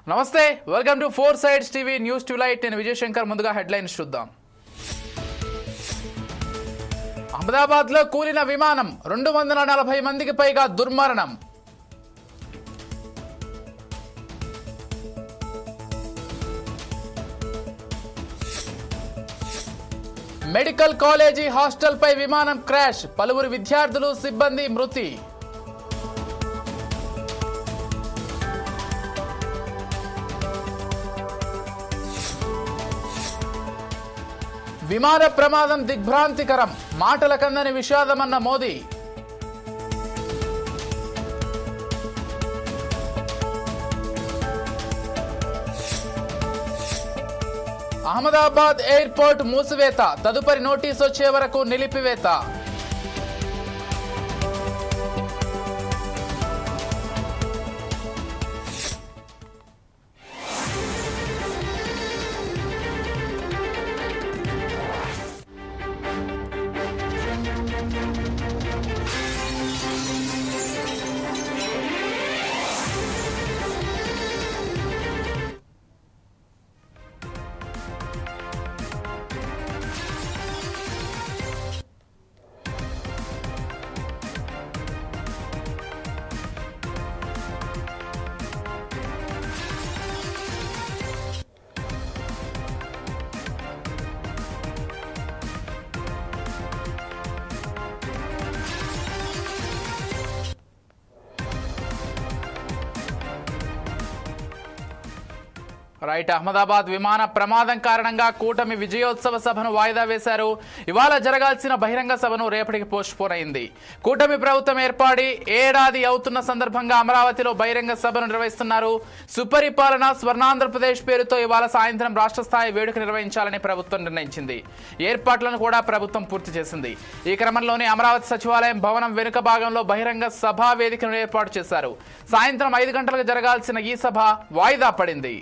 నమస్తే, welcome to four sides TV news twilight. నేను విజయశంకర్. ముందుగా హెడ్లైన్స్ చూద్దాం. అహ్మదాబాద్లో కూలిన విమానం, 240 మందికి పైగా దుర్మరణం. మెడికల్ కాలేజీ హాస్టల్పై విమానం క్రాష్, పలువురు విద్యార్థులు సిబ్బంది మృతి. విమాన ప్రమాదం దిగ్భ్రాంతికరం, మాటల కందని విషాదమన్న మోదీ. అహ్మదాబాద్ ఎయిర్పోర్ట్ మూసివేత, తదుపరి నోటీసు వచ్చే వరకు నిలిపివేత. రైట్. అహ్మదాబాద్ విమాన ప్రమాదం కారణంగా కూటమి విజయోత్సవ సభను వాయిదా వేశారు. ఇవాళ జరగాల్సిన బహిరంగ సభను రేపటికి పోస్ట్ పోన్ అయింది. కూటమి ప్రభుత్వం ఏర్పడి ఏడాది అవుతున్న సందర్భంగా అమరావతిలో బహిరంగ సభను నిర్వహిస్తున్నారు. సుపరిపాలన స్వర్ణాంధ్రప్రదేశ్ పేరుతో ఇవాళ సాయంత్రం రాష్ట్ర స్థాయి వేడుక నిర్వహించాలని ప్రభుత్వం నిర్ణయించింది. ఏర్పాట్లను కూడా ప్రభుత్వం పూర్తి చేసింది. ఈ క్రమంలోనే అమరావతి సచివాలయం భవనం వెనుక భాగంలో బహిరంగ సభా వేదికను ఏర్పాటు చేశారు. సాయంత్రం 5 గంటలకు జరగాల్సిన ఈ సభ వాయిదా పడింది.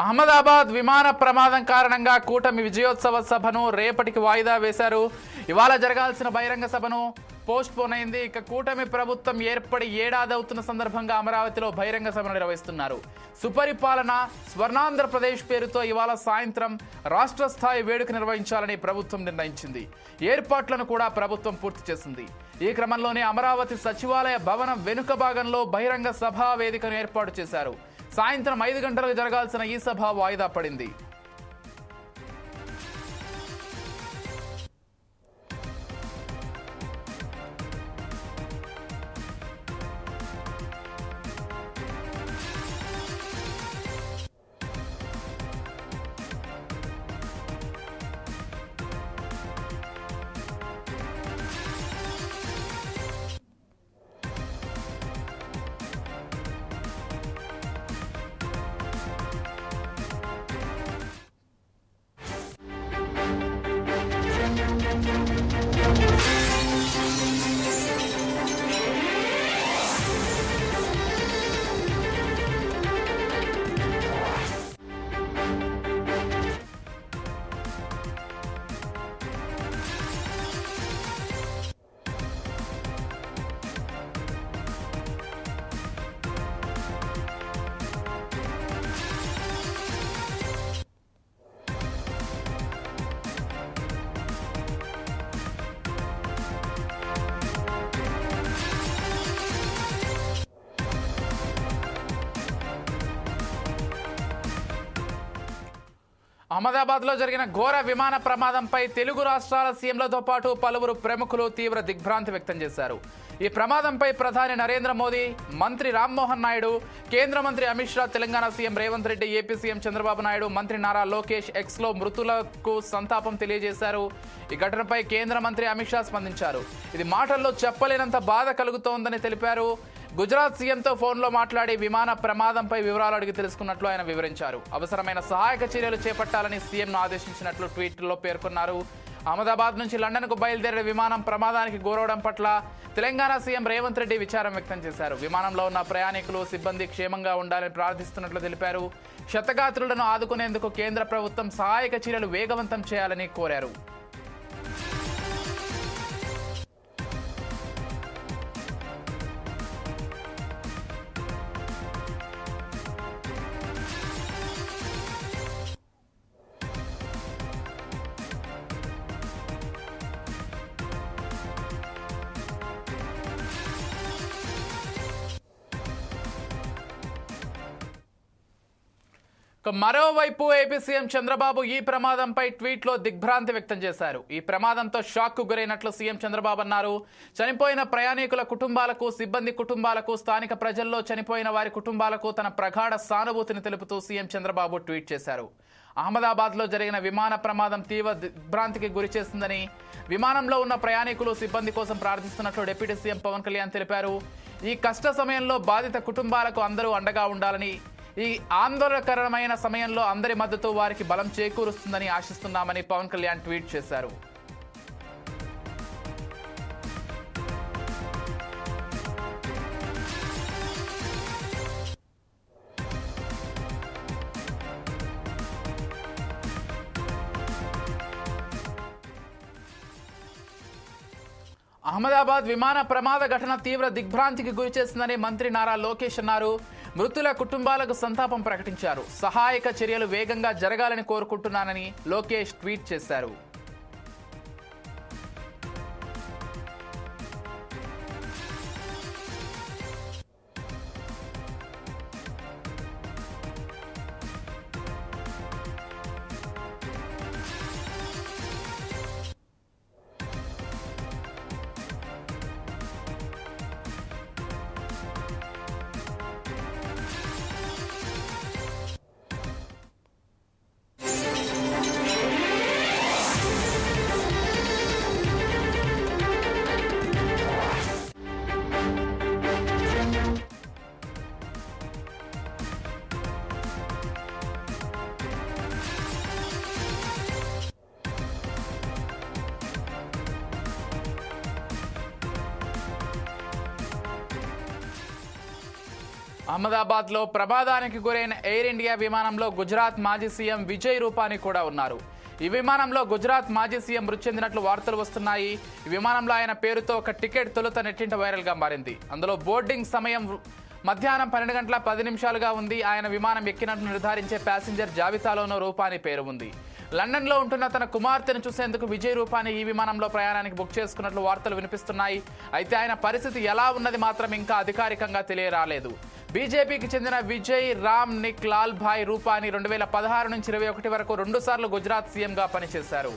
అహ్మదాబాద్ విమాన ప్రమాదం కారణంగా కూటమి విజయోత్సవ సభను రేపటికి వాయిదా వేశారు. ఇవాళ జరగాల్సిన బహిరంగ సభను పోస్ట్ పోన్ అయింది. ఇక కూటమి ప్రభుత్వం ఏర్పడి ఏడాది అవుతున్న సందర్భంగా అమరావతిలో బహిరంగ సభను నిర్వహిస్తున్నారు. సుపరిపాలన స్వర్ణాంధ్రప్రదేశ్ పేరుతో ఇవాళ సాయంత్రం రాష్ట్ర స్థాయి వేడుక నిర్వహించాలని ప్రభుత్వం నిర్ణయించింది. ఏర్పాట్లను కూడా ప్రభుత్వం పూర్తి చేసింది. ఈ క్రమంలోనే అమరావతి సచివాలయ భవనం వెనుక భాగంలో బహిరంగ సభా వేదికను ఏర్పాటు చేశారు. సాయంత్రం 5 గంటలకు జరగాల్సిన ఈ సభ వాయిదా పడింది. అహ్మదాబాద్లో జరిగిన ఘోర విమాన ప్రమాదంపై తెలుగు రాష్ట్రాల సీఎంలతో పాటు పలువురు ప్రముఖులు తీవ్ర దిగ్భ్రాంతి వ్యక్తం చేశారు. ఈ ప్రమాదంపై ప్రధాని నరేంద్ర మోదీ, మంత్రి రామ్మోహన్ నాయుడు, కేంద్ర మంత్రి Amit Shah, Telangana CM Revanth Reddy, AP CM Chandrababu Naidu, మంత్రి నారా లోకేష్ ఎక్స్లో మృతులకు సంతాపం తెలియజేశారు. ఈ ఘటనపై కేంద్ర మంత్రి అమిత్ షా స్పందించారు. ఇది మాటల్లో చెప్పలేనంత బాధ కలుగుతోందని తెలిపారు. గుజరాత్ సీఎంతో ఫోన్లో మాట్లాడి విమాన ప్రమాదంపై వివరాలు అడిగి తెలుసుకున్నట్లు ఆయన వివరించారు. అవసరమైన సహాయక చర్యలు చేపట్టాలని సీఎంను ఆదేశించినట్లు ట్వీట్లో పేర్కొన్నారు. అహ్మదాబాద్ నుంచి లండన్కు బయలుదేరిన విమానం ప్రమాదానికి గురవడం పట్ల తెలంగాణ సీఎం రేవంత్ రెడ్డి విచారం వ్యక్తం చేశారు. విమానంలో ఉన్న ప్రయాణికులు సిబ్బంది క్షేమంగా ఉండాలని ప్రార్థిస్తున్నట్లు తెలిపారు. క్షతగాత్రులను ఆదుకునేందుకు కేంద్ర ప్రభుత్వం సహాయక చర్యలు వేగవంతం చేయాలని కోరారు. మరోవైపు ఏపీ సీఎం చంద్రబాబు ఈ ప్రమాదంపై ట్వీట్లో దిగ్భ్రాంతి వ్యక్తం చేశారు. ఈ ప్రమాదంతో షాక్కు గురైనట్లు సీఎం చంద్రబాబు అన్నారు. చనిపోయిన ప్రయాణికుల కుటుంబాలకు, సిబ్బంది కుటుంబాలకు, స్థానిక ప్రజల్లో చనిపోయిన వారి కుటుంబాలకు తన ప్రగాఢ సానుభూతిని తెలుపుతూ సీఎం చంద్రబాబు ట్వీట్ చేశారు. అహ్మదాబాద్లో జరిగిన విమాన ప్రమాదం తీవ్ర దిగ్భ్రాంతికి గురిచేస్తుందని, విమానంలో ఉన్న ప్రయాణికులు, సిబ్బంది కోసం ప్రార్థిస్తున్నట్లు డిప్యూటీ సీఎం పవన్ కళ్యాణ్ తెలిపారు. ఈ కష్ట సమయంలో బాధిత కుటుంబాలకు అందరూ అండగా ఉండాలని, ఈ ఆందోళనకరమైన సమయంలో అందరి మద్దతు వారికి బలం చేకూరుస్తుందని ఆశిస్తున్నామని పవన్ కళ్యాణ్ ట్వీట్ చేశారు. అహ్మదాబాద్ విమాన ప్రమాద ఘటన తీవ్ర దిగ్భ్రాంతికి గురిచేసిందని మంత్రి నారా లోకేష్ అన్నారు. మృతుల కుటుంబాలకు సంతాపం ప్రకటించారు. సహాయక చర్యలు వేగంగా జరగాలని కోరుకుంటున్నానని లోకేష్ ట్వీట్ చేశారు. అహ్మదాబాద్లో ప్రమాదానికి గురైన ఎయిర్ ఇండియా విమానంలో గుజరాత్ మాజీ సీఎం విజయ్ రూపానీ కూడా ఉన్నారు. ఈ విమానంలో గుజరాత్ మాజీ సీఎం మృతి చెందినట్లు వార్తలు వస్తున్నాయి. ఈ విమానంలో ఆయన పేరుతో ఒక టికెట్ తొలుత నెట్టింట వైరల్గా మారింది. అందులో బోర్డింగ్ సమయం మధ్యాహ్నం 12 గంటల 10 నిమిషాలుగా ఉంది. ఆయన విమానం ఎక్కినట్లు నిర్ధారించే ప్యాసింజర్ జాబితాలోనూ రూపానీ పేరు ఉంది. లండన్లో ఉంటున్న తన కుమార్తెను చూసేందుకు విజయ్ రూపానీ ఈ విమానంలో ప్రయాణానికి బుక్ చేసుకున్నట్లు వార్తలు వినిపిస్తున్నాయి. అయితే ఆయన పరిస్థితి ఎలా ఉన్నది మాత్రం ఇంకా అధికారికంగా తెలియరాలేదు. బీజేపీకి చెందిన విజయ్ రామ్ నిక్ లాల్ భాయ్ రూపానీ 2016 నుంచి 21 వరకు 2 సార్లు గుజరాత్ సీఎంగా పనిచేశారు.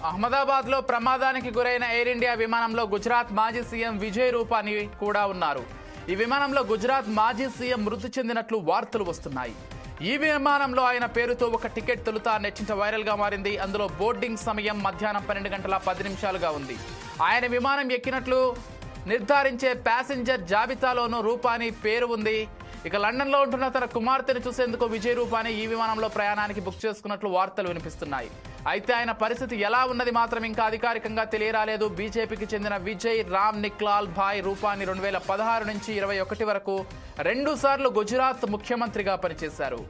అహ్మదాబాద్లో ప్రమాదానికి గురైన ఎయిర్ ఇండియా విమానంలో గుజరాత్ మాజీ సీఎం విజయ్ రూపానీ కూడా ఉన్నారు. ఈ విమానంలో గుజరాత్ మాజీ సీఎం మృతి చెందినట్లు వార్తలు వస్తున్నాయి. ఈ విమానంలో ఆయన పేరుతో ఒక టికెట్ తొలుత నెట్టింట వైరల్గా మారింది. అందులో బోర్డింగ్ సమయం మధ్యాహ్నం 12 గంటల 10 నిమిషాలుగా ఉంది. ఆయన విమానం ఎక్కినట్లు నిర్ధారించే ప్యాసింజర్ జాబితాలోనూ రూపానీ పేరు ఉంది. ఇక లండన్లో ఉంటున్న తన కుమార్తెను చూసేందుకు విజయ్ రూపానీ ఈ విమానంలో ప్రయాణానికి బుక్ చేసుకున్నట్లు వార్తలు వినిపిస్తున్నాయి. అయితే ఆయన పరిస్థితి ఎలా ఉన్నది మాత్రం ఇంకా అధికారికంగా తెలియరాలేదు. బీజేపీకి చెందిన విజయ్ రామ్ నిక్ లాల్ భాయ్ రూపానీ 2016 నుంచి 21 వరకు 2 సార్లు గుజరాత్ ముఖ్యమంత్రిగా పనిచేశారు.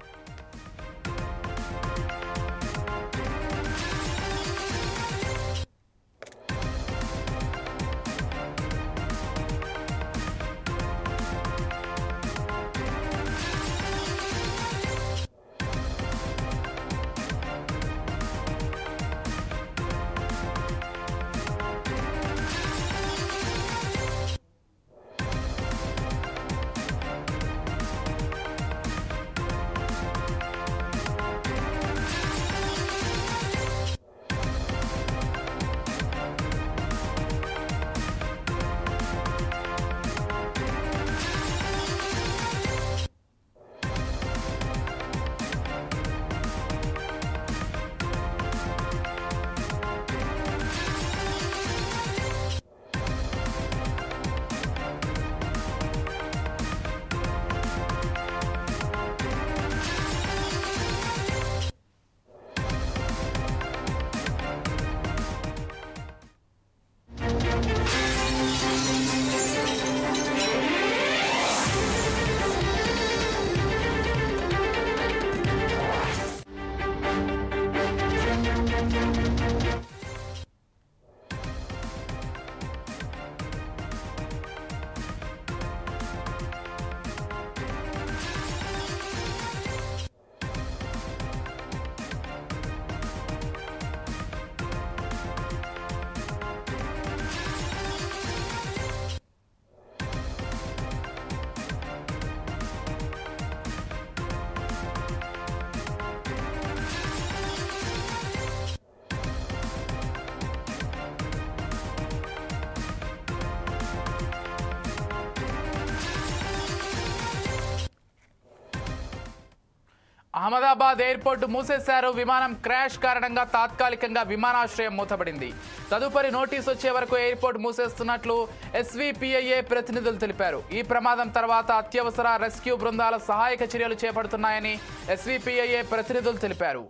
అహ్మదాబాద్ ఎయిర్పోర్ట్ మూసేశారు. విమానం క్రాష్ కారణంగా తాత్కాలికంగా విమానాశ్రయం మూతపడింది. తదుపరి నోటీస్ వచ్చే వరకు ఎయిర్పోర్ట్ మూసేస్తున్నట్లు ఎస్వీపీఐఏ ప్రతినిధులు తెలిపారు. ఈ ప్రమాదం తర్వాత అత్యవసర రెస్క్యూ బృందాల సహాయక చర్యలు చేపడుతున్నాయని ఎస్వీపీఐఏ ప్రతినిధులు తెలిపారు.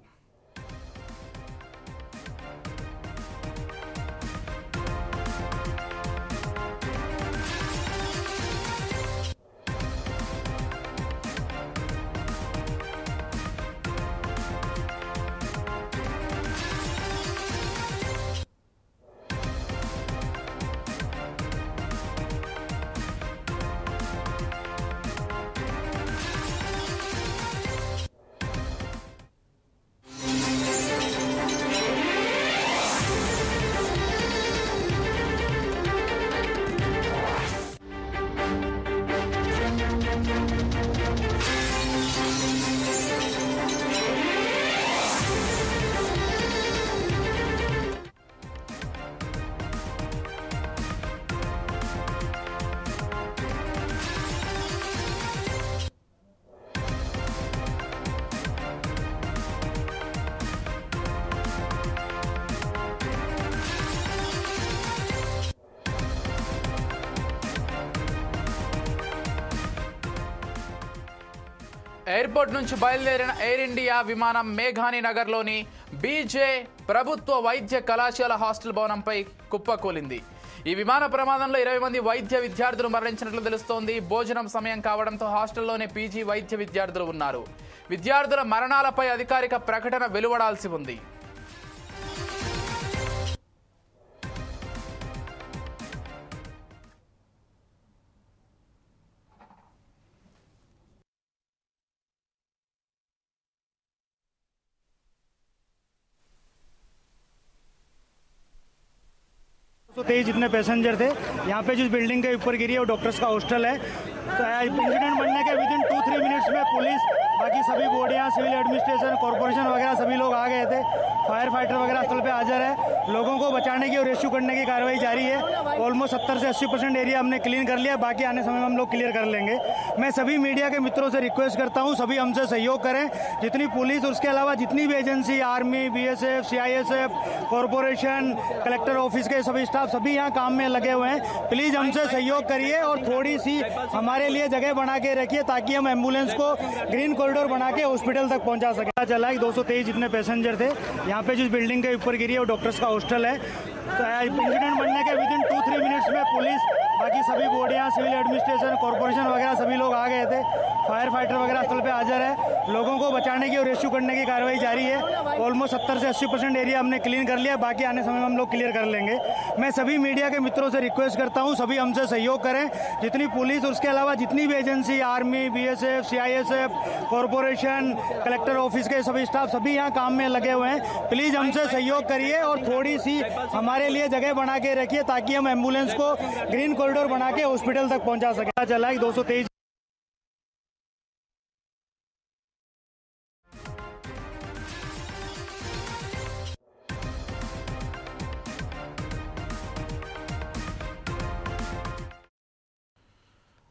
ఎయిర్పోర్ట్ నుంచి బయలుదేరిన ఎయిర్ ఇండియా విమానం మేఘాని నగర్లోని బీజే ప్రభుత్వ వైద్య కళాశాల హాస్టల్ భవనంపై కుప్పకూలింది. ఈ విమాన ప్రమాదంలో 20 మంది వైద్య విద్యార్థులు మరణించినట్లు తెలుస్తోంది. భోజనం సమయం కావడంతో హాస్టల్లోనే పీజీ వైద్య విద్యార్థులు ఉన్నారు. విద్యార్థుల మరణాలపై అధికారిక ప్రకటన వెలువడాల్సి ఉంది. तो 23 जितने पैसेंजर थे यहाँ पे जिस बिल्डिंग के ऊपर गिरी है वो डॉक्टर्स का हॉस्टल है। इंसिडेंट बनने के विदिन 2-3 मिनट्स में पुलिस, बाकी सभी बॉडियाँ, सिविल एडमिनिस्ट्रेशन, कॉर्पोरेशन वगैरह सभी लोग आ गए थे। फायर फाइटर वगैरह स्थल पे हाजिर है। लोगों को बचाने की और रेस्क्यू करने की कार्रवाई जारी है। ऑलमोस्ट 70 से 80% एरिया हमने क्लीन कर लिया, बाकी आने समय में हम लोग क्लियर कर लेंगे। मैं सभी मीडिया के मित्रों से रिक्वेस्ट करता हूँ, सभी हमसे सहयोग करें। जितनी पुलिस, उसके अलावा जितनी भी agency, army, BSF, CISF, corporation, collector office के सभी स्टाफ सभी यहाँ काम में लगे हुए हैं। प्लीज हमसे सहयोग करिए और थोड़ी सी हमारे लिए जगह बना के रखिए ताकि हम एम्बुलेंस को ग्रीन कॉरिडोर बना के हॉस्पिटल तक पहुंचा सके। चला कि 223 जितने पैसेंजर थे यहाँ पे जिस बिल्डिंग के ऊपर गिरी है वो डॉक्टर्स का हॉस्टल है। इंसिडेंट बनने के विदिन 2-3 मिनट्स में पुलिस, बाकी सभी बॉडियाँ, सिविल एडमिनिस्ट्रेशन, कॉर्पोरेशन वगैरह सभी लोग आ गए थे। फायर फाइटर वगैरह स्थल पे हाजिर है। लोगों को बचाने की और रेस्क्यू करने की कार्रवाई जारी है। ऑलमोस्ट 70 से 80% एरिया हमने क्लीन कर लिया, बाकी आने समय में हम लोग क्लियर कर लेंगे। मैं सभी मीडिया के मित्रों से रिक्वेस्ट करता हूँ, सभी हमसे सहयोग करें। जितनी पुलिस, उसके अलावा जितनी भी agency, army, BSF, CISF, corporation, collector office के सभी स्टाफ सभी यहाँ काम में लगे हुए हैं। प्लीज हमसे सहयोग करिए और थोड़ी सी हमारे लिए जगह बना के रखिए ताकि हम एम्बुलेंस को ग्रीन कॉरिडोर बना के हॉस्पिटल तक पहुंचा सके। चला कि 223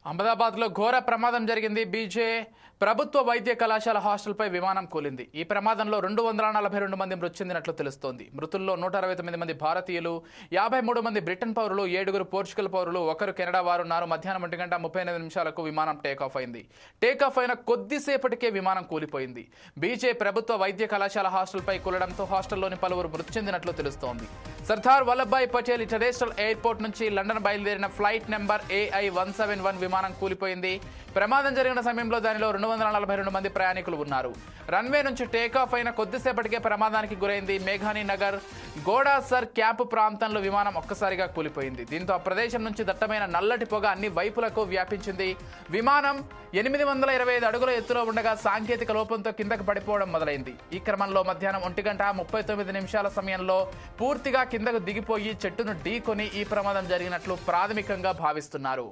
అహ్మదాబాద్లో ఘోర ప్రమాదం జరిగింది. బీజే ప్రభుత్వ వైద్య కళాశాల హాస్టల్పై విమానం కూలింది. ఈ ప్రమాదంలో 242 మంది మృతి చెందినట్లు తెలుస్తోంది. మృతుల్లో 169 మంది భారతీయులు, 53 మంది బ్రిటన్ పౌరులు, 7 పోర్చుగల్ పౌరులు, 1 కెనడా వారు ఉన్నారు. మధ్యాహ్నం 1:38 విమానం టేకాఫ్ అయింది. టేకాఫ్ అయిన కొద్దిసేపటికే విమానం కూలిపోయింది. బీజే ప్రభుత్వ వైద్య కళాశాల హాస్టల్పై కూలడంతో హాస్టల్లోని పలువురు మృతి చెందినట్లు తెలుస్తోంది. సర్దార్ వల్లభాయ్ పటేల్ ఇంటర్నేషనల్ ఎయిర్పోర్ట్ నుంచి లండన్ బయలుదేరిన ఫ్లైట్ నెంబర్ AI-171 విమానం కూలిపోయింది. ప్రమాదం జరిగిన సమయంలో దానిలో 242 మంది ప్రయాణికులు ఉన్నారు. రన్వే నుంచి టేకాఫ్ అయిన కొద్దిసేపటికే ప్రమాదానికి గురైంది. మేఘాని నగర్ గోడాసర్ క్యాంపు ప్రాంతంలో విమానం ఒక్కసారిగా కూలిపోయింది. దీంతో ఆ ప్రదేశం నుంచి దట్టమైన నల్లటి పొగ అన్ని వైపులకు వ్యాపించింది. విమానం 825 అడుగుల ఎత్తులో ఉండగా సాంకేతిక లోపంతో కిందకు పడిపోవడం మొదలైంది. ఈ క్రమంలో మధ్యాహ్నం 1:39 సమయంలో పూర్తిగా కిందకు దిగిపోయి చెట్టును ఢీకొని ఈ ప్రమాదం జరిగినట్లు ప్రాథమికంగా భావిస్తున్నారు.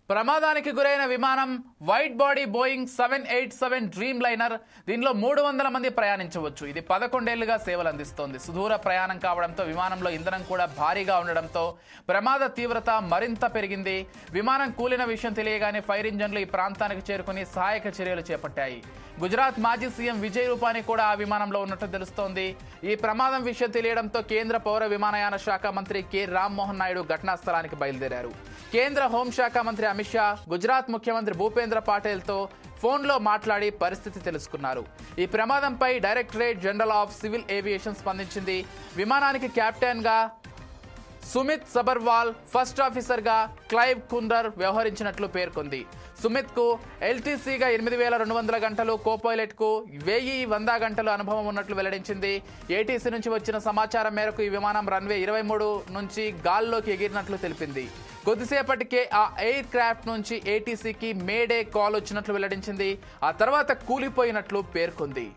ప్రమాదానికి గురైన విమానం white body Boeing 787 dream liner. దీనిలో 300 మంది ప్రయాణించవచ్చు. ఇది 11 ఏళ్లుగా సేవలు అందిస్తోంది. సుదూర ప్రయాణం కావడంతో విమానంలో ఇంధనం కూడా భారీగా ఉండడంతో ప్రమాద తీవ్రత మరింత పెరిగింది. విమానం కూలిన విషయం తెలియగానే ఫైర్ ఇంజన్లు ఈ ప్రాంతానికి చేరుకుని సహాయక చర్యలు చేపట్టాయి. గుజరాత్ మాజీ సీఎం విజయ్ రూపానీ కూడా ఆ విమానంలో ఉన్నట్టు తెలుస్తోంది. ఈ ప్రమాదం విషయం తెలియడంతో కేంద్ర పౌర విమానయాన శాఖ మంత్రి కె రామ్మోహన్ నాయుడు ఘటనా స్థలానికి బయలుదేరారు. కేంద్ర హోంశాఖ మంత్రి అమిత్ షా గుజరాత్ ముఖ్యమంత్రి భూపేంద్ర పాటేల్తో ఫోన్లో మాట్లాడి పరిస్థితి తెలుసుకున్నారు. ఈ ప్రమాదంపై directorate general of civil aviation స్పందించింది. విమానానికి కెప్టెన్గా సుమిత్ సబర్వాల్, ఫస్ట్ ఆఫీసర్గా క్లైవ్ కుందర్ వ్యవహరించినట్లు పేర్కొంది. సుమిత్కు ఎల్టీసీగా 8200 గంటలు, కోపైలట్కు 1100 గంటలు అనుభవం ఉన్నట్లు వెల్లడించింది. ఏటీసీ నుంచి వచ్చిన సమాచారం మేరకు ఈ విమానం రన్వే 23 నుంచి గాల్లోకి ఎగిరినట్లు తెలిపింది. కొద్దిసేపటికే ఆ ఎయిర్ క్రాఫ్ట్ నుంచి ఏటీసీకి మేడే కాల్ వచ్చినట్లు వెల్లడించింది. ఆ తర్వాత కూలిపోయినట్లు పేర్కొంది.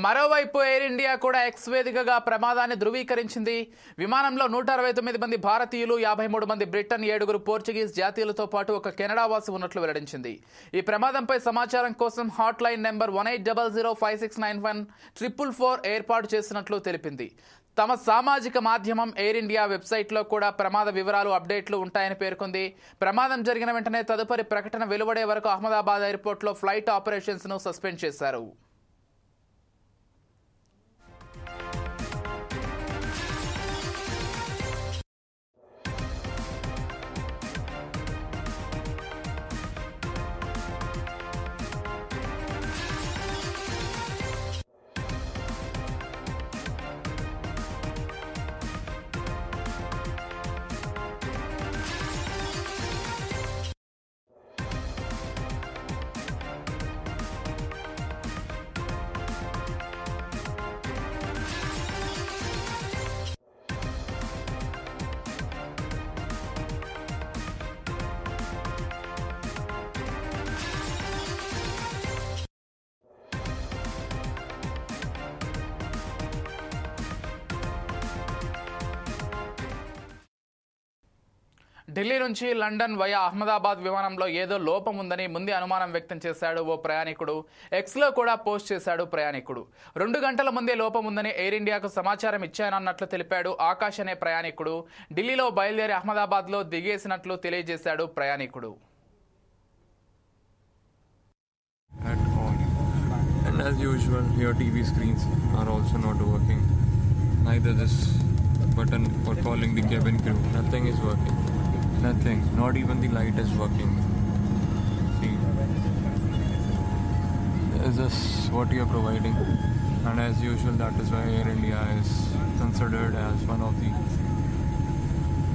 మరోవైపు ఎయిర్ ఇండియా కూడా ఎక్స్ వేదికగా ప్రమాదాన్ని ధృవీకరించింది. విమానంలో 169 మంది భారతీయులు, 53 మంది బ్రిటన్, 7 పోర్చుగీస్ జాతీయులతో పాటు ఒక కెనడా వాసి ఉన్నట్లు వెల్లడించింది. ఈ ప్రమాదంపై సమాచారం కోసం హాట్ లైన్ నెంబర్ 1800569144 ఏర్పాటు చేసినట్లు తెలిపింది. తమ సామాజిక మాధ్యమం ఎయిర్ ఇండియా వెబ్సైట్లో కూడా ప్రమాద వివరాలు, అప్డేట్లు ఉంటాయని పేర్కొంది. ప్రమాదం జరిగిన వెంటనే తదుపరి ప్రకటన వెలువడే వరకు అహ్మదాబాద్ ఎయిర్పోర్ట్లో ఫ్లైట్ ఆపరేషన్స్ను సస్పెండ్ చేశారు. ఢిల్లీ నుంచి లండన్ వయా అహ్మదాబాద్ విమానంలో ఏదో లోపం ఉందని ముందే అనుమానం వ్యక్తం చేశాడు ఓ ప్రయాణికుడు. ఎక్స్లో కూడా పోస్ట్ చేశాడు ప్రయాణికుడు. 2 గంటల ముందే లోపం ఉందని ఎయిర్ ఇండియాకు సమాచారం ఇచ్చానన్నట్లు తెలిపాడు ఆకాష్ అనే ప్రయాణికుడు. ఢిల్లీలో బయలుదేరి అహ్మదాబాద్లో దిగేసినట్లు తెలియజేశాడు ప్రయాణికుడు. And as usual, your TV screens are also not working. Neither this button for calling the cabin crew. Nothing is working. Nothing. Not even the light is working. See, this is what you are providing. And as usual, that is why Air India is considered as one of the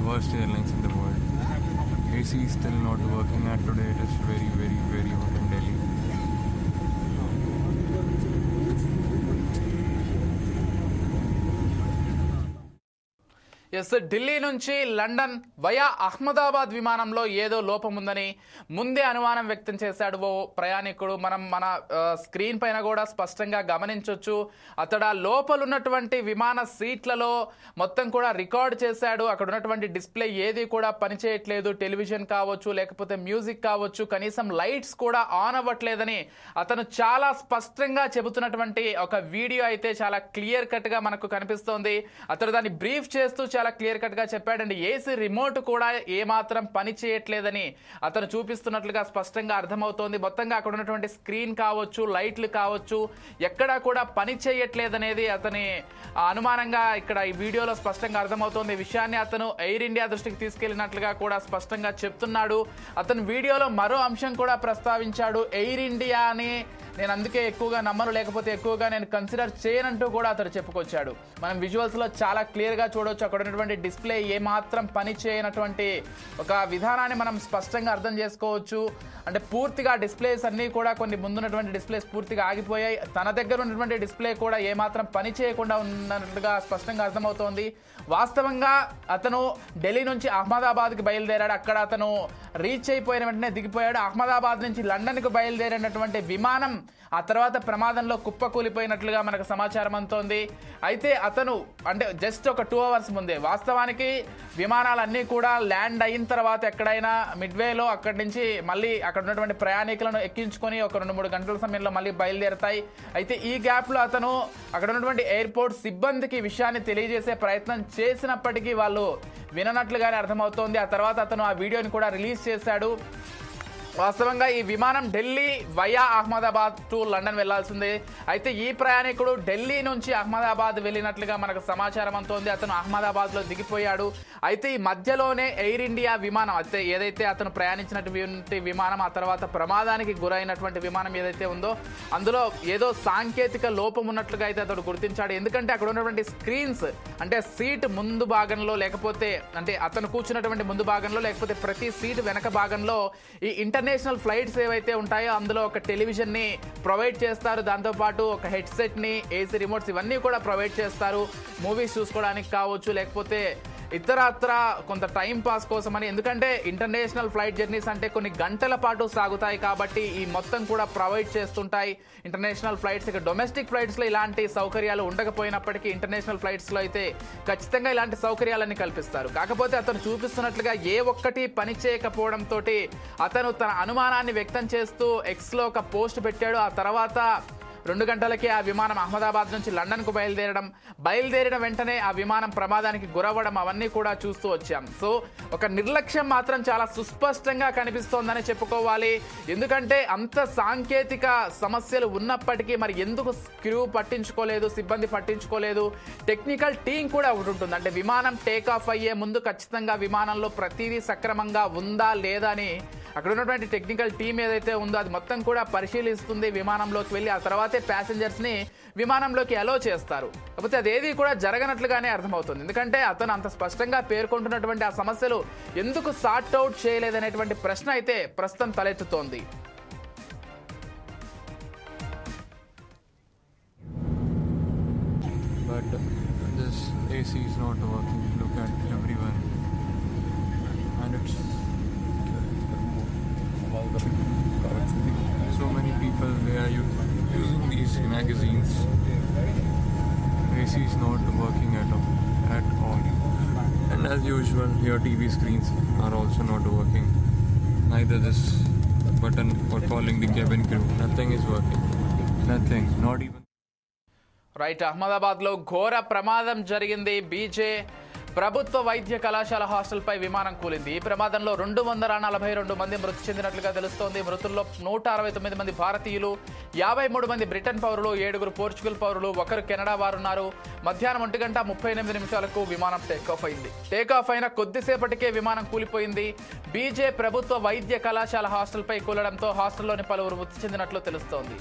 worst airlines in the world. AC is still not working, and today it is very, very, very hot in Delhi. Delhi నుంచి London via Ahmedabad విమానంలో ఏదో లోపం ఉందని ముందే అనుమానం వ్యక్తం చేశాడు ఓ ప్రయాణికుడు. మనం మన స్క్రీన్ పైన కూడా స్పష్టంగా గమనించవచ్చు. అతడు ఆ లోపలున్నటువంటి విమాన సీట్లలో మొత్తం కూడా రికార్డ్ చేశాడు. అక్కడ ఉన్నటువంటి డిస్ప్లే ఏది కూడా పనిచేయట్లేదు. టెలివిజన్ కావచ్చు, లేకపోతే మ్యూజిక్ కావచ్చు, కనీసం లైట్స్ కూడా ఆన్ అవ్వట్లేదని అతను చాలా స్పష్టంగా చెబుతున్నటువంటి ఒక వీడియో అయితే చాలా క్లియర్ కట్గా మనకు కనిపిస్తోంది. అతడు దాన్ని బ్రీఫ్ చేస్తూ చాలా చాలా క్లియర్ కట్ గా చెప్పాడండి. ఏసీ రిమోట్ కూడా ఏమాత్రం పని చేయట్లేదని అతను చూపిస్తున్నట్లుగా స్పష్టంగా అర్థమవుతోంది. మొత్తంగా అక్కడ ఉన్నటువంటి స్క్రీన్ కావచ్చు, లైట్లు కావచ్చు, ఎక్కడా కూడా పని చేయట్లేదనేది అతని అనుమానంగా ఇక్కడ ఈ వీడియోలో స్పష్టంగా అర్థమవుతోంది. ఈ విషయాన్ని అతను ఎయిర్ ఇండియా దృష్టికి తీసుకెళ్లినట్లుగా కూడా స్పష్టంగా చెప్తున్నాడు. అతను వీడియోలో మరో అంశం కూడా ప్రస్తావించాడు. ఎయిర్ ఇండియా అని నేను అందుకే ఎక్కువగా నమ్మను, లేకపోతే ఎక్కువగా నేను కన్సిడర్ చేయనంటూ కూడా అతను చెప్పుకొచ్చాడు. మనం విజువల్స్ లో చాలా క్లియర్ గా చూడవచ్చు. అక్కడ ఉన్నటువంటి డిస్ప్లే ఏమాత్రం పని చేయనటువంటి ఒక విధానాన్ని మనం స్పష్టంగా అర్థం చేసుకోవచ్చు. అంటే పూర్తిగా డిస్ప్లేస్ అన్ని కూడా కొన్ని ముందున్నటువంటి డిస్ప్లేస్ పూర్తిగా ఆగిపోయాయి. తన దగ్గర ఉన్నటువంటి డిస్ప్లే కూడా ఏమాత్రం పని చేయకుండా ఉన్నట్లుగా స్పష్టంగా అర్థమవుతోంది. వాస్తవంగా అతను ఢిల్లీ నుంచి అహ్మదాబాద్కి బయలుదేరాడు. అక్కడ అతను రీచ్ అయిపోయిన వెంటనే దిగిపోయాడు. అహ్మదాబాద్ నుంచి లండన్కు బయలుదేరినటువంటి విమానం ఆ తర్వాత ప్రమాదంలో కుప్పకూలిపోయినట్లుగా మనకు సమాచారం అందుతోంది. అయితే అతను అంటే జస్ట్ ఒక 2 hours ముందే, వాస్తవానికి విమానాలన్నీ కూడా ల్యాండ్ అయిన తర్వాత ఎక్కడైనా మిడ్వేలో అక్కడి నుంచి మళ్ళీ అక్కడ ఉన్నటువంటి ప్రయాణికులను ఎక్కించుకొని ఒక 2-3 గంటల సమయంలో మళ్ళీ బయలుదేరుతాయి. అయితే ఈ గ్యాప్లో అతను అక్కడ ఉన్నటువంటి ఎయిర్పోర్ట్ సిబ్బందికి విషయాన్ని తెలియజేసే ప్రయత్నం చేసినప్పటికీ వాళ్ళు విననట్లుగానే అర్థమవుతోంది. ఆ తర్వాత అతను ఆ వీడియోని కూడా రిలీజ్ చేశాడు. వాస్తవంగా ఈ విమానం Delhi via Ahmedabad to London వెళ్లాల్సిందే. అయితే ఈ ప్రయాణికుడు ఢిల్లీ నుంచి అహ్మదాబాద్ వెళ్ళినట్లుగా మనకు సమాచారం అందుతోంది. అతను అహ్మదాబాద్ లో దిగిపోయాడు. అయితే ఈ మధ్యలోనే ఎయిర్ ఇండియా విమానం అయితే ఏదైతే అతను ప్రయాణించినటువంటి విమానం ఆ తర్వాత ప్రమాదానికి గురైనటువంటి విమానం ఏదైతే ఉందో అందులో ఏదో సాంకేతిక లోపం ఉన్నట్లుగా అయితే అతడు గుర్తించాడు. ఎందుకంటే అక్కడ ఉన్నటువంటి స్క్రీన్స్ అంటే సీట్ ముందు భాగంలో లేకపోతే అంటే అతను కూర్చున్నటువంటి ముందు భాగంలో లేకపోతే ప్రతి సీట్ వెనక భాగంలో ఈ ఇంటర్నేషనల్ ఫ్లైట్స్ ఏవైతే ఉంటాయో అందులో ఒక టెలివిజన్ ని ప్రొవైడ్ చేస్తారు. దాంతోపాటు ఒక హెడ్సెట్ ని, ఏసీ రిమోట్స్ ఇవన్నీ కూడా ప్రొవైడ్ చేస్తారు. మూవీస్ చూసుకోవడానికి కావచ్చు, లేకపోతే ఇతరత్ర కొంత టైం పాస్ కోసమని. ఎందుకంటే ఇంటర్నేషనల్ ఫ్లైట్ జర్నీస్ అంటే కొన్ని గంటల పాటు సాగుతాయి కాబట్టి ఈ మొత్తం కూడా ప్రొవైడ్ చేస్తుంటాయి ఇంటర్నేషనల్ ఫ్లైట్స్. ఇక డొమెస్టిక్ ఫ్లైట్స్లో ఇలాంటి సౌకర్యాలు ఉండకపోయినప్పటికీ ఇంటర్నేషనల్ ఫ్లైట్స్లో అయితే ఖచ్చితంగా ఇలాంటి సౌకర్యాలన్నీ కల్పిస్తారు. కాకపోతే అతను చూపిస్తున్నట్లుగా ఏ ఒక్కటి పని చేయకపోవడంతో అతను తన అనుమానాన్ని వ్యక్తం చేస్తూ ఎక్స్లో ఒక పోస్ట్ పెట్టాడు. ఆ తర్వాత 2 గంటలకే ఆ విమానం అహ్మదాబాద్ నుంచి లండన్కు బయలుదేరిన వెంటనే ఆ విమానం ప్రమాదానికి గురవ్వడం అవన్నీ కూడా చూస్తూ వచ్చాం. సో ఒక నిర్లక్ష్యం మాత్రం చాలా సుస్పష్టంగా కనిపిస్తోందని చెప్పుకోవాలి. ఎందుకంటే అంత సాంకేతిక సమస్యలు ఉన్నప్పటికీ మరి ఎందుకు క్రూ పట్టించుకోలేదు, సిబ్బంది పట్టించుకోలేదు, టెక్నికల్ టీం కూడా ఒకటి ఉంటుంది. అంటే విమానం టేక్ ఆఫ్ అయ్యే ముందు ఖచ్చితంగా విమానంలో ప్రతిదీ సక్రమంగా ఉందా లేదా అని అక్కడ ఉన్నటువంటి టెక్నికల్ టీం ఏదైతే ఉందో అది మొత్తం కూడా పరిశీలిస్తుంది. విమానంలోకి వెళ్ళి ఆ తర్వాతే ప్యాసింజర్స్ ని విమానంలోకి అలో చేస్తారు. కాకపోతే అదేది కూడా జరగనట్లుగానే అర్థమవుతుంది. ఎందుకంటే అతను అంత స్పష్టంగా పేర్కొంటున్నటువంటి ఆ సమస్యలు ఎందుకు సార్ట్ అవుట్ చేయలేదనేటువంటి ప్రశ్న అయితే ప్రస్తుతం తలెత్తుతోంది. But this AC is not working. Look at everyone, and it's so many people they are using these magazines. AC is not working at all. And as usual, your TV screens are also not working. Neither this button for calling the cabin crew. Nothing is working. Nothing. Not even. Right, Ahmedabad లో ఘోర ప్రమాదం జరిగింది. బీజే ప్రభుత్వ వైద్య కళాశాల హాస్టల్పై విమానం కూలింది. ఈ ప్రమాదంలో 242 మంది మృతి చెందినట్లుగా తెలుస్తోంది. మృతుల్లో 169 మంది భారతీయులు, 53 మంది బ్రిటన్ పౌరులు, 7 పోర్చుగల్ పౌరులు, 1 కెనడా వారున్నారు. మధ్యాహ్నం 1:38 విమానం టేకాఫ్ అయింది. టేకాఫ్ అయిన కొద్దిసేపటికే విమానం కూలిపోయింది. బీజే ప్రభుత్వ వైద్య కళాశాల హాస్టల్పై కూలడంతో హాస్టల్లోని పలువురు మృతి చెందినట్లు తెలుస్తోంది.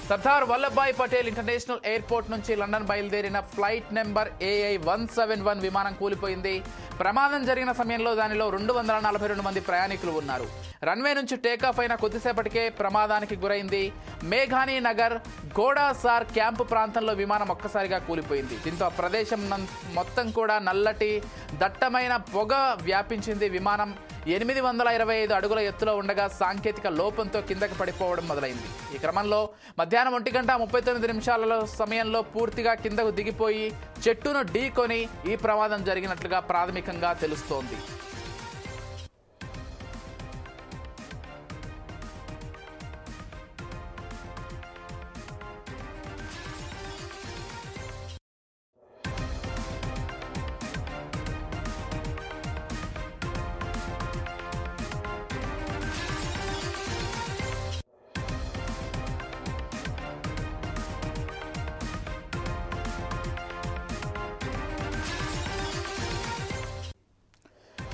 సర్దార్ వల్లభాయ్ పటేల్ ఇంటర్నేషనల్ ఎయిర్పోర్ట్ నుంచి లండన్ బయలుదేరిన ఫ్లైట్ నెంబర్ AI 171 విమానం కూలిపోయింది. ప్రమాదం జరిగిన సమయంలో దానిలో 242 మంది ప్రయాణికులు ఉన్నారు. రన్వే నుంచి టేకాఫ్ అయిన కొద్దిసేపటికే ప్రమాదానికి గురైంది. మేఘానీ నగర్ గోడాసార్ క్యాంపు ప్రాంతంలో విమానం ఒక్కసారిగా కూలిపోయింది. దీంతో ఆ ప్రదేశం మొత్తం కూడా నల్లటి దట్టమైన పొగ వ్యాపించింది. విమానం 825 అడుగుల ఎత్తులో ఉండగా సాంకేతిక లోపంతో కిందకి పడిపోవడం మొదలైంది. ఈ క్రమంలో మధ్యాహ్నం 1:39 సమయంలో పూర్తిగా కిందకు దిగిపోయి చెట్టును ఢీకొని ఈ ప్రమాదం జరిగినట్లుగా ప్రాథమికంగా తెలుస్తోంది.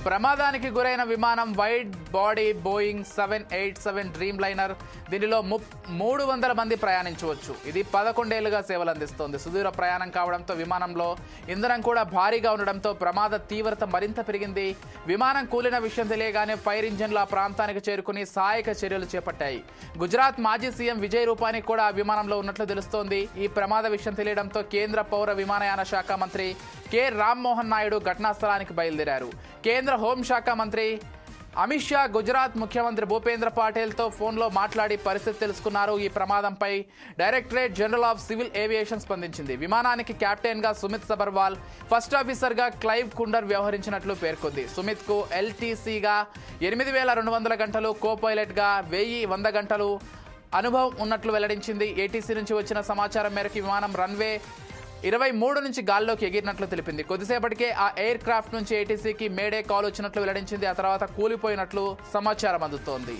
ప్రమాదానికి గురైన విమానం wide body Boeing 787 dream liner. దీనిలో 300 మంది ప్రయాణించవచ్చు. ఇది 11 ఏళ్లుగా సేవలు అందిస్తోంది. సుదూర ప్రయాణం కావడంతో విమానంలో ఇంధనం కూడా భారీగా ఉండడంతో ప్రమాద తీవ్రత మరింత పెరిగింది. విమానం కూలిన విషయం తెలియగానే ఫైర్ ఇంజన్లు ఆ ప్రాంతానికి చేరుకుని సహాయక చర్యలు చేపట్టాయి. గుజరాత్ మాజీ సీఎం విజయ్ రూపానీ కూడా ఆ విమానంలో ఉన్నట్లు తెలుస్తోంది. ఈ ప్రమాద విషయం తెలియడంతో కేంద్ర పౌర విమానయాన శాఖ మంత్రి కె రామ్మోహన్ నాయుడు ఘటనా స్థలానికి బయలుదేరారు. కేంద్ర హోంశాఖ మంత్రి అమిత్ షా గుజరాత్ ముఖ్యమంత్రి భూపేంద్ర పటేల్తో ఫోన్లో మాట్లాడి పరిస్థితి తెలుసుకున్నారు. ఈ ప్రమాదంపై directorate general of civil aviation స్పందించింది. విమానానికి కెప్టెన్గా సుమిత్ సబర్వాల్, ఫస్ట్ ఆఫీసర్గా క్లైవ్ కుండర్ వ్యవహరించినట్లు పేర్కొంది. సుమిత్కు ఎల్టీసీగా 8,200 గంటలు, కో పైలట్గా 1,100 గంటలు అనుభవం ఉన్నట్లు వెల్లడించింది. ఏటీసీ నుంచి వచ్చిన సమాచారం మేరకు విమానం రన్వే 23 నుంచి గాల్లోకి ఎగిరినట్లు తెలిపింది. కొద్దిసేపటికే ఆ ఎయిర్ క్రాఫ్ట్ నుంచి ఏటీసీకి మేడే కాల్ వచ్చినట్లు వెల్లడించింది. ఆ తర్వాత కూలిపోయినట్లు సమాచారం అందుతోంది.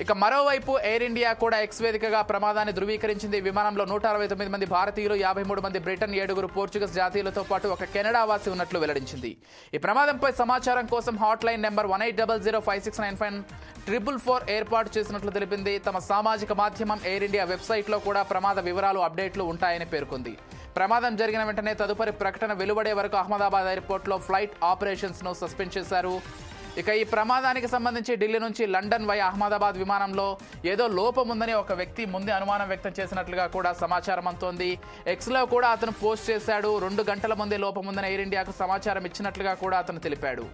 ఇక మరోవైపు ఎయిర్ ఇండియా కూడా ఎక్స్ వేదికగా ప్రమాదాన్ని ధృవీకరించింది. విమానంలో 169 మంది భారతీయులు, 53 మంది బ్రిటన్, 7 పోర్చుగీస్ జాతీయులతో పాటు ఒక కెనడా వాసి ఉన్నట్లు వెల్లడించింది. ఈ ప్రమాదంపై సమాచారం కోసం హాట్ లైన్ నెంబర్ 1800569544 ఏర్పాటు చేసినట్లు తెలిపింది. తమ సామాజిక మాధ్యమం ఎయిర్ ఇండియా వెబ్సైట్లో కూడా ప్రమాద వివరాలు, అప్డేట్లు ఉంటాయని పేర్కొంది. ప్రమాదం జరిగిన వెంటనే తదుపరి ప్రకటన వెలువడే వరకు అహ్మదాబాద్ ఎయిర్పోర్ట్లో ఫ్లైట్ ఆపరేషన్స్ను సస్పెండ్ చేశారు. ఇక ఈ ప్రమాదానికి సంబంధించి ఢిల్లీ నుంచి లండన్ వై అహ్మదాబాద్ విమానంలో ఏదో లోపం ఉందని ఒక వ్యక్తి ముందే అనుమానం వ్యక్తం చేసినట్లుగా కూడా సమాచారం అందుతోంది. ఎక్స్లో కూడా అతను పోస్ట్ చేశాడు. 2 గంటల ముందే లోపం ఉందని ఎయిర్ ఇండియాకు సమాచారం ఇచ్చినట్లుగా కూడా అతను తెలిపాడు.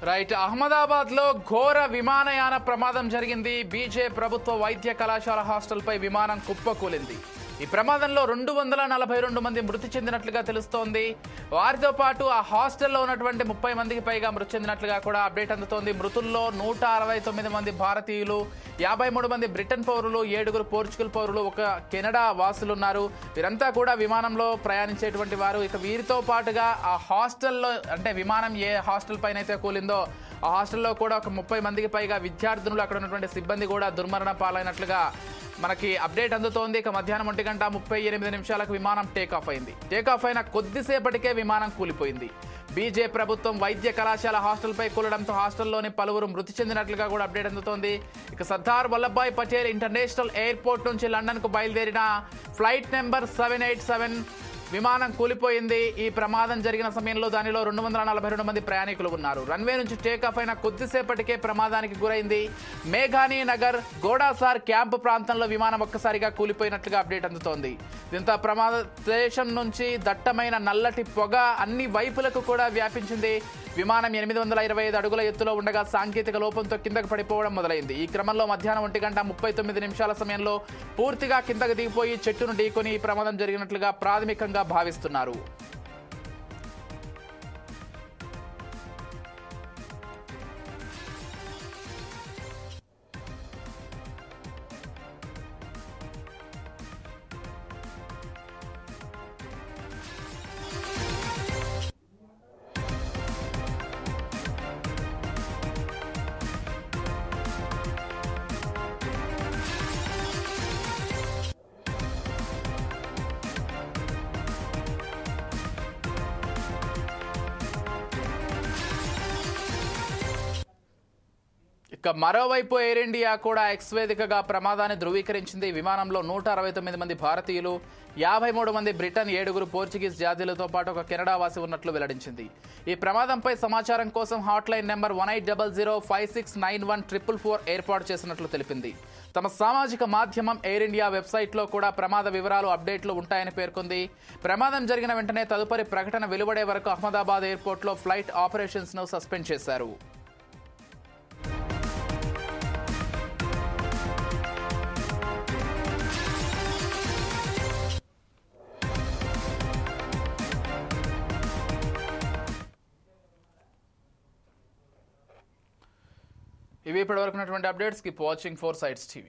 రైట్, అహ్మదాబాద్లో ఘోర విమానయాన ప్రమాదం జరిగింది. బీజే ప్రభుత్వ వైద్య కళాశాల హాస్టల్పై విమానం కుప్పకూలింది. ఈ ప్రమాదంలో 242 మంది మృతి చెందినట్లుగా తెలుస్తోంది. వారితో పాటు ఆ హాస్టల్లో ఉన్నటువంటి 30 మందికి పైగా మృతి చెందినట్లుగా కూడా అప్డేట్ అందుతోంది. మృతుల్లో 169 మంది భారతీయులు, 53 మంది బ్రిటన్ పౌరులు, 7 పోర్చుగల్ పౌరులు, 1 కెనడా వాసులు ఉన్నారు. వీరంతా కూడా విమానంలో ప్రయాణించేటువంటి వారు. ఇక వీరితో పాటుగా ఆ హాస్టల్లో, అంటే విమానం ఏ హాస్టల్ పైన అయితే కూలిందో ఆ హాస్టల్లో కూడా ఒక 30 మందికి పైగా విద్యార్థులు, అక్కడ ఉన్నటువంటి సిబ్బంది కూడా దుర్మరణ పాలైనట్లుగా మనకి అప్డేట్ అందుతోంది. ఇక మధ్యాహ్నం 1:38 విమానం టేకాఫ్ అయింది. టేకాఫ్ అయిన కొద్దిసేపటికే విమానం కూలిపోయింది. బీజే ప్రభుత్వం వైద్య కళాశాల హాస్టల్పై కూలడంతో హాస్టల్లోని పలువురు మృతి చెందినట్లుగా కూడా అప్డేట్ అందుతోంది. ఇక సర్దార్ వల్లభాయ్ పటేల్ ఇంటర్నేషనల్ ఎయిర్పోర్ట్ నుంచి లండన్కు బయలుదేరిన ఫ్లైట్ నెంబర్ 787 విమానం కూలిపోయింది. ఈ ప్రమాదం జరిగిన సమయంలో దానిలో 242 మంది ప్రయాణికులు ఉన్నారు. రన్వే నుంచి టేకాఫ్ అయిన కొద్దిసేపటికే ప్రమాదానికి గురైంది. మేఘానీ నగర్ గోడాసార్ క్యాంపు ప్రాంతంలో విమానం ఒక్కసారిగా కూలిపోయినట్లుగా అప్డేట్ అందుతోంది. దీంతో ప్రమాద ప్రదేశం నుంచి దట్టమైన నల్లటి పొగ అన్ని వైపులకు కూడా వ్యాపించింది. విమానం 825 అడుగుల ఎత్తులో ఉండగా సాంకేతిక లోపంతో కిందకు పడిపోవడం మొదలైంది. ఈ క్రమంలో మధ్యాహ్నం 1:39 సమయంలో పూర్తిగా కిందకు దిగిపోయి చెట్టును ఢీకొని ఈ ప్రమాదం జరిగినట్లుగా ప్రాథమికంగా భావిస్తున్నారు. ఇక మరోవైపు ఎయిర్ ఇండియా కూడా ఎక్స్ వేదికగా ప్రమాదాన్ని ధృవీకరించింది. విమానంలో 169 మంది భారతీయులు, 53 మంది బ్రిటన్, 7 పోర్చుగీస్ జాతీయులతో పాటు ఒక కెనడా వాసి ఉన్నట్లు వెల్లడించింది. ఈ ప్రమాదంపై సమాచారం కోసం హాట్లైన్ నెంబర్ 1800569144 ఏర్పాటు చేసినట్లు తెలిపింది. తమ సామాజిక మాధ్యమం ఎయిర్ ఇండియా వెబ్సైట్లో కూడా ప్రమాద వివరాలు అప్డేట్లు ఉంటాయని పేర్కొంది. ప్రమాదం జరిగిన వెంటనే తదుపరి ప్రకటన వెలువడే వరకు అహ్మదాబాద్ ఎయిర్పోర్ట్లో ఫ్లైట్ ఆపరేషన్స్ ను సస్పెండ్ చేశారు. ఇవి ఇప్పటివరకు ఉన్నటువంటి updates. Keep watching 4 Sides TV.